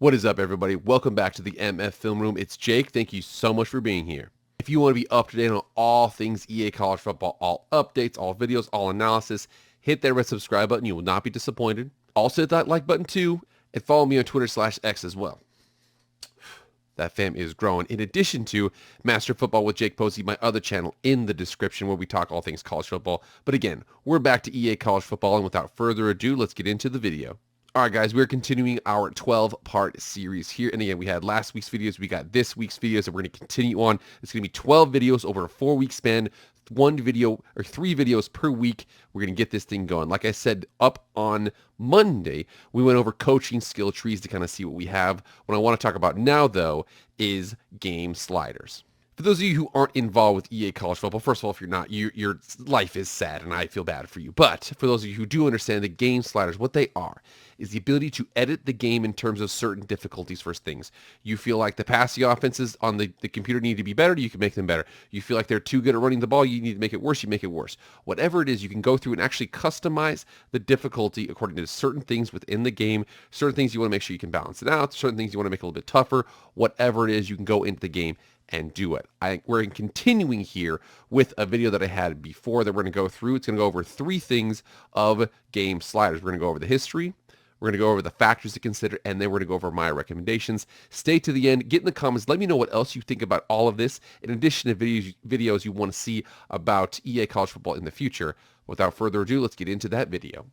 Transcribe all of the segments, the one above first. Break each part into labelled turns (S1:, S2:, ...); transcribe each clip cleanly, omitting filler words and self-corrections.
S1: What is up, everybody? Welcome back to the MF Film Room. It's Jake. Thank you so much for being here. If you want to be up to date on all things EA College Football, all updates, all videos, all analysis, hit that red subscribe button. You will not be disappointed. Also hit that like button too, and follow me on Twitter/X as well. That fam is growing. In addition to Master Football with Jake Posey, my other channel in the description where we talk all things college football. But again, we're back to EA College Football, and without further ado, let's get into the video. All right, guys, we're continuing our 12-part series here. And again, we had last week's videos. We got this week's videos, and we're going to continue on. It's going to be 12 videos over a 4-week span, 3 videos per week. We're going to get this thing going. Like I said, up on Monday, we went over coaching skill trees to kind of see what we have. What I want to talk about now, though, is game sliders. For those of you who aren't involved with EA College Football, first of all, if you're not, your life is sad, and I feel bad for you. But for those of you who do understand the game sliders, what they are is the ability to edit the game in terms of certain difficulties for things. You feel like the passing offenses on the computer need to be better, you can make them better. You feel like they're too good at running the ball, you need to make it worse, you make it worse. Whatever it is, you can go through and actually customize the difficulty according to certain things within the game, certain things you want to make sure you can balance it out, certain things you want to make a little bit tougher. Whatever it is, you can go into the game and do it. We're continuing here with a video that I had before that we're going to go through. It's going to go over 3 things of game sliders. We're going to go over the history, we're going to go over the factors to consider, and then we're going to go over my recommendations. Stay to the end. Get in the comments. Let me know what else you think about all of this, in addition to videos you want to see about EA College Football in the future. Without further ado, let's get into that video.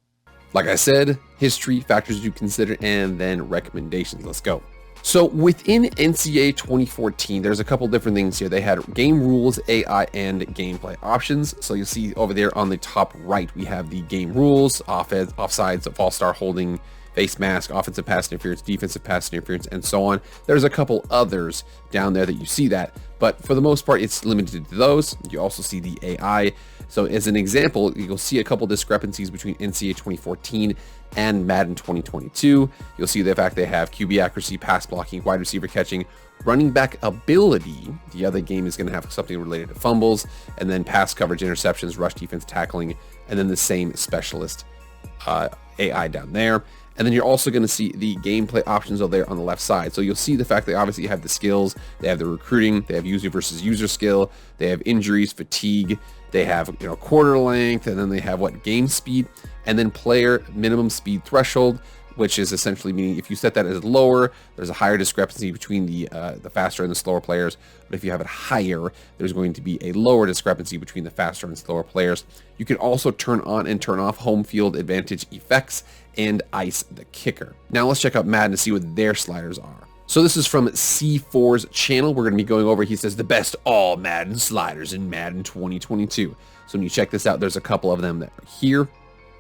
S1: Like I said, history, factors to consider, and then recommendations. Let's go. So within NCAA 2014, there's a couple different things here. They had game rules, AI, and gameplay options. So you'll see over there on the top right, we have the game rules, offense, offsides, false start holding, face mask, offensive pass interference, defensive pass interference, and so on. There's a couple others down there that you see that, but for the most part, it's limited to those. You also see the AI. So as an example, you'll see a couple discrepancies between NCAA 2014 and Madden 2022. You'll see the fact they have QB accuracy, pass blocking, wide receiver catching, running back ability. The other game is going to have something related to fumbles, and then pass coverage, interceptions, rush defense, tackling, and then the same specialist AI down there. And then you're also going to see the gameplay options over there on the left side. So you'll see the fact they obviously have the skills, they have the recruiting, they have user versus user skill, they have injuries, fatigue, they have quarter length, and then they have game speed, and then player minimum speed threshold, which is essentially meaning if you set that as lower, there's a higher discrepancy between the faster and the slower players. But if you have it higher, there's going to be a lower discrepancy between the faster and slower players. You can also turn on and turn off home field advantage effects and ice the kicker. Now let's check out Madden to see what their sliders are. So this is from C4's channel. We're going to be going over, he says, the best all Madden sliders in Madden 2022. So when you check this out, there's a couple of them that are here.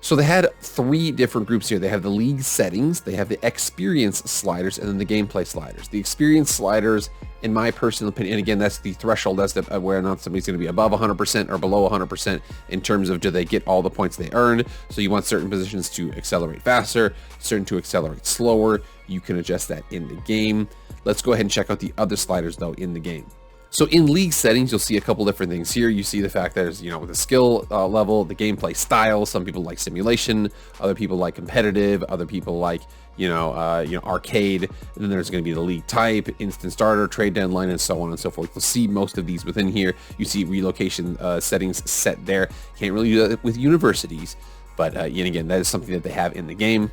S1: So they had 3 different groups here. They have the league settings, they have the experience sliders, and then the gameplay sliders. The experience sliders, in my personal opinion, and again, that's the threshold, that's where or not somebody's going to be above 100% or below 100% in terms of do they get all the points they earned. So you want certain positions to accelerate faster, certain to accelerate slower. You can adjust that in the game. Let's go ahead and check out the other sliders, though, in the game. So in league settings, you'll see a couple different things here. You see the fact that there's, the skill level, the gameplay style. Some people like simulation, other people like competitive, other people like, arcade. And then there's going to be the league type, instant starter, trade deadline, and so on and so forth. You'll see most of these within here. You see relocation settings set there. Can't really do that with universities, but again, that is something that they have in the game.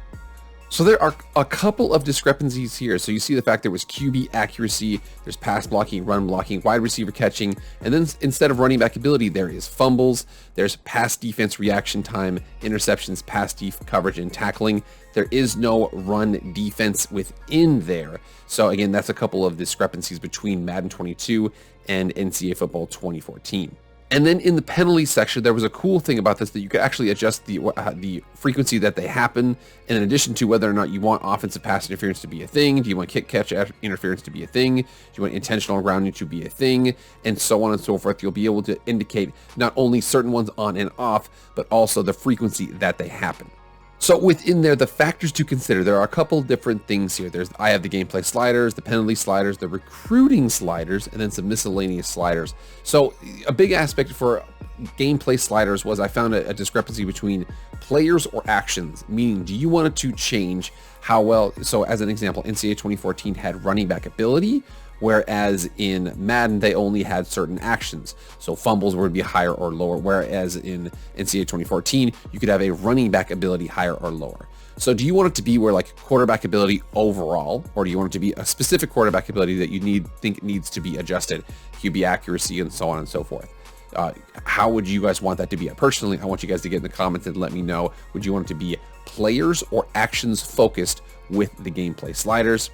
S1: So there are a couple of discrepancies here. So you see the fact there was QB accuracy, there's pass blocking, run blocking, wide receiver catching, and then instead of running back ability, there is fumbles, there's pass defense reaction time, interceptions, pass def coverage, and tackling. There is no run defense within there. So again, that's a couple of discrepancies between Madden 22 and NCAA Football 2014. And then in the penalty section, there was a cool thing about this that you could actually adjust the frequency that they happen, and in addition to whether or not you want offensive pass interference to be a thing, do you want kick catch interference to be a thing, do you want intentional grounding to be a thing, and so on and so forth. You'll be able to indicate not only certain ones on and off, but also the frequency that they happen. So within there, the factors to consider, there are a couple different things here. I have the gameplay sliders, the penalty sliders, the recruiting sliders, and then some miscellaneous sliders. So a big aspect for
S2: gameplay sliders was I found a discrepancy between players or actions, meaning do you want it to change how well, so as an example, NCAA 2014 had running back ability, whereas in Madden, they only had certain actions. So fumbles would be higher or lower, whereas in NCAA 2014, you could have a running back ability higher or lower. So do you want it to be where like quarterback ability overall, or do you want it to be a specific quarterback ability that you think needs to be adjusted, QB accuracy and so on and so forth? How would you guys want that to be? Personally, I want you guys to get in the comments and let me know, would you want it to be players or actions focused with the gameplay sliders?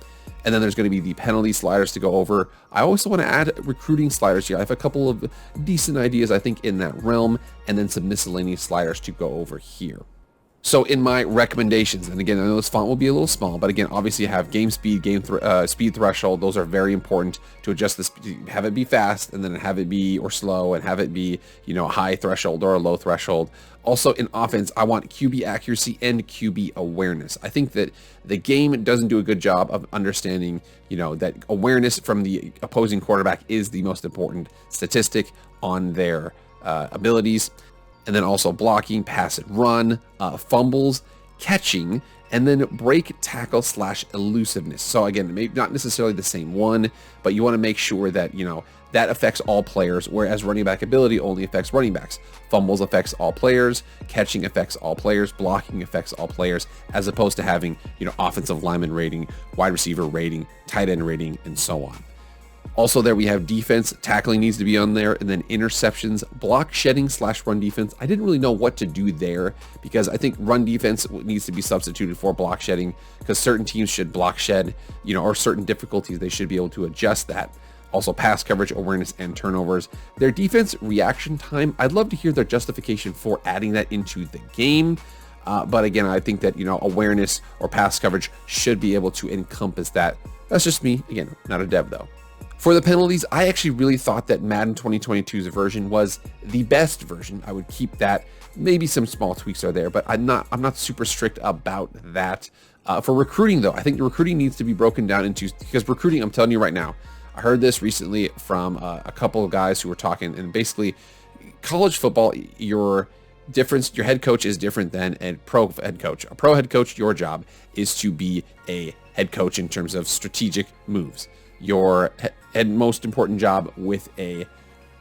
S2: And then there's going to be the penalty sliders to go over. I also want to add recruiting sliders here. I have a couple of decent ideas, I think, in that realm, and then some miscellaneous sliders to go over here. So in my recommendations, and again, I know this font will be a little small, but again, obviously you have game speed, speed threshold. Those are very important to adjust the speed, have it be fast, and then have it be or slow, and have it be, you know, a high threshold or a low threshold. Also in offense, I want QB accuracy and QB awareness. I think that the game doesn't do a good job of understanding, you know, that awareness from the opposing quarterback is the most important statistic on their abilities. And then also blocking, pass and run, fumbles, catching, and then break, tackle / elusiveness. So again, maybe not necessarily the same one, but you want to make sure that, you know, that affects all players, whereas running back ability only affects running backs. Fumbles affects all players, catching affects all players, blocking affects all players, as opposed to having, you know, offensive lineman rating, wide receiver rating, tight end rating, and so on. Also there we have defense, tackling needs to be on there, and then interceptions, block shedding / run defense. I didn't really know what to do there because I think run defense needs to be substituted for block shedding because certain teams should block shed, you know, or certain difficulties, they should be able to adjust that. Also pass coverage, awareness, and turnovers. Their defense reaction time, I'd love to hear their justification for adding that into the game. But again, I think that, you know, awareness or pass coverage should be able to encompass that. That's just me. Again, not a dev though. For the penalties, I actually really thought that Madden 2022's version was the best version. I would keep that. Maybe some small tweaks are there, but I'm not super strict about that. For recruiting though, I think the recruiting needs to be broken down into, because recruiting, I'm telling you right now, I heard this recently from a couple of guys who were talking, and basically college football, your head coach is different than a pro head coach. A pro head coach, your job is to be a head coach in terms of strategic moves. Your most important job with a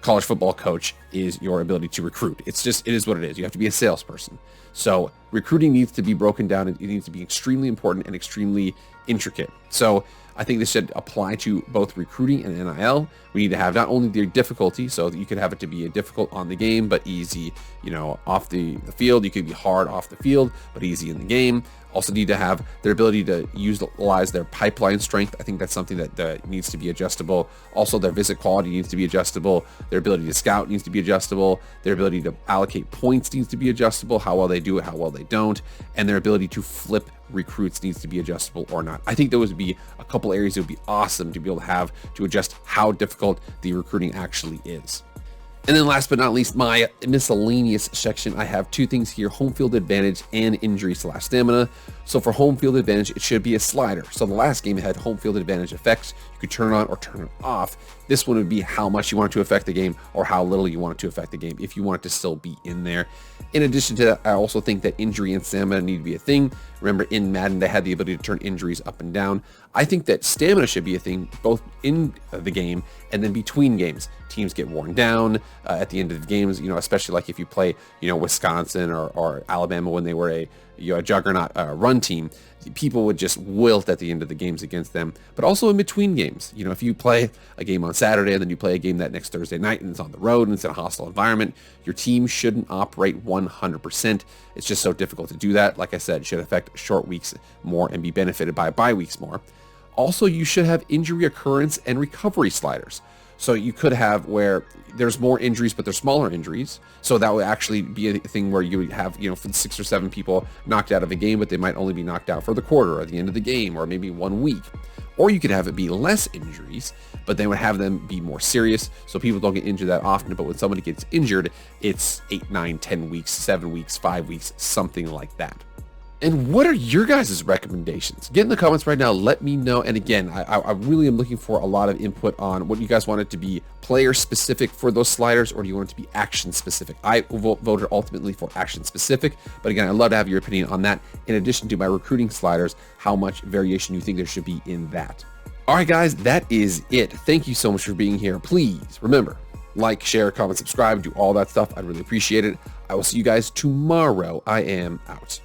S2: college football coach is your ability to recruit. It is what it is. You have to be a salesperson. So recruiting needs to be broken down. It needs to be extremely important and extremely intricate. So I think this should apply to both recruiting and NIL. We need to have not only the difficulty, so that you could have it to be difficult on the game, but easy, you know, off the field. You could be hard off the field, but easy in the game. Also need to have their ability to utilize their pipeline strength. I think that's something that needs to be adjustable. Also, their visit quality needs to be adjustable. Their ability to scout needs to be adjustable. Their ability to allocate points needs to be adjustable. How well they do it, how well they don't. And their ability to flip recruits needs to be adjustable or not. I think those would be a couple areas that would be awesome to be able to have to adjust how difficult the recruiting actually is. And then last but not least, my miscellaneous section, I have two things here, home field advantage and injury / stamina. So for home field advantage, it should be a slider. So the last game it had home field advantage effects. You could turn it on or turn it off. This one would be how much you want it to affect the game or how little you want it to affect the game if you want it to still be in there. In addition to that, I also think that injury and stamina need to be a thing. Remember in Madden, they had the ability to turn injuries up and down. I think that stamina should be a thing both in the game and then between games. Teams get worn down at the end of the games, you know, especially like if you play, you know, Wisconsin or Alabama when they were a juggernaut run team, people would just wilt at the end of the games against them. But also in between games, you know, if you play a game on Saturday and then you play a game that next Thursday night and it's on the road and it's in a hostile environment, your team shouldn't operate 100%. It's just so difficult to do that. Like I said, it should affect short weeks more and be benefited by bye weeks more. Also, you should have injury occurrence and recovery sliders. So you could have where there's more injuries, but they're smaller injuries. So that would actually be a thing where you would have, you know, 6 or 7 people knocked out of a game, but they might only be knocked out for the quarter or at the end of the game or maybe 1 week. Or you could have it be less injuries, but they would have them be more serious. So people don't get injured that often, but when somebody gets injured, it's 8, 9, 10 weeks, 7 weeks, 5 weeks, something like that. And what are your guys' recommendations? Get in the comments right now. Let me know. And again, I really am looking for a lot of input on what you guys want it to be player specific for those sliders, or do you want it to be action specific? I voted ultimately for action specific, but again, I'd love to have your opinion on that. In addition to my recruiting sliders, how much variation you think there should be in that. All right, guys, that is it. Thank you so much for being here. Please remember, like, share, comment, subscribe, do all that stuff. I'd really appreciate it. I will see you guys tomorrow. I am out.